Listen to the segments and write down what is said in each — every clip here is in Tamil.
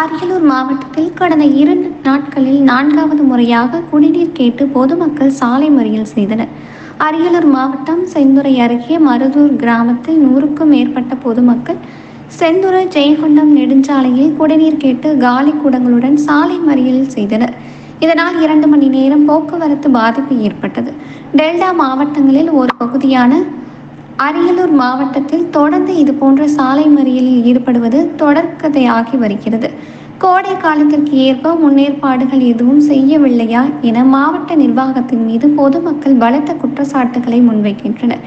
அரியலூர் மாவட்டத்தில் கடந்த 2 நாட்களில் 4வது முறையாக குடிநீர் கேட்டு பொதுமக்கள் சாலை மறியல் செய்தனர். அரியலூர் மாவட்டம் செந்துறை அருகே மருதூர் கிராமத்தில் 100க்கும் மேற்பட்ட பொதுமக்கள் செந்துறை ஜெயங்கொண்டம் நெடுஞ்சாலையில் குடிநீர் கேட்டு காலி குடங்களுடன் சாலை மறியல் செய்தனர். இதனால் 2 மணி நேரம் போக்குவரத்து பாதிப்பு ஏற்பட்டது. டெல்டா மாவட்டங்களில் ஒரு பகுதியான அரியலூர் மாவட்டத்தில் தொடர்ந்து இதுபோன்ற சாலை மறியலில் ஈடுபடுவது தொடர்கதையாகி வருகிறது. கோடை காலத்திற்கு ஏற்ப முன்னேற்பாடுகள் எதுவும் செய்யவில்லையா என மாவட்ட நிர்வாகத்தின் மீது பொதுமக்கள் பலத்த குற்றச்சாட்டுகளை முன்வைக்கின்றனர்.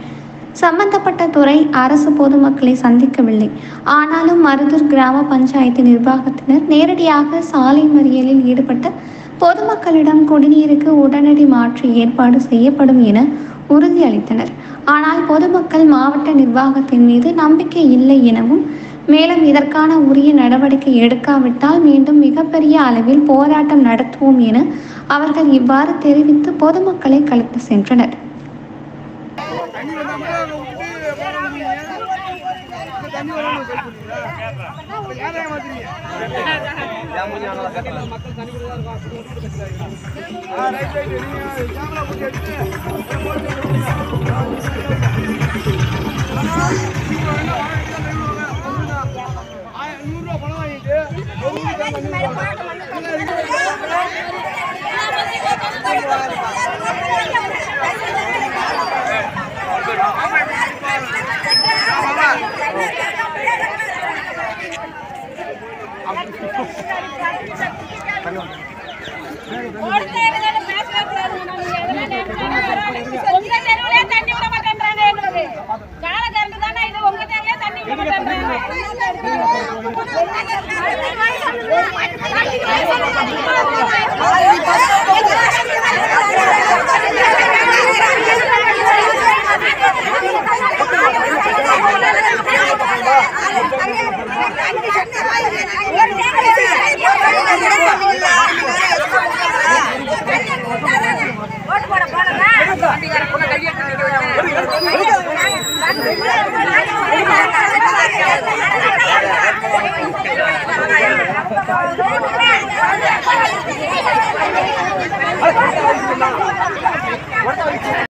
சம்பந்தப்பட்ட துறை அரசு பொதுமக்களை சந்திக்கவில்லை. ஆனாலும் மருதூர் கிராம பஞ்சாயத்து நிர்வாகத்தினர் நேரடியாக சாலை மறியலில் ஈடுபட்ட பொதுமக்களிடம் குடிநீருக்கு உடனடி மாற்று ஏற்பாடு செய்யப்படும் என உறுதியளித்தனர். ஆனால் பொதுமக்கள் மாவட்ட நிர்வாகத்தின் மீது நம்பிக்கை இல்லை எனவும், மேலும் இதற்கான உரிய நடவடிக்கை எடுக்காவிட்டால் மீண்டும் மிகப்பெரிய அளவில் போராட்டம் நடத்துவோம் என அவர்கள் இவ்வாறு தெரிவித்து பொதுமக்களை கலைத்து சென்றனர். தண்ணி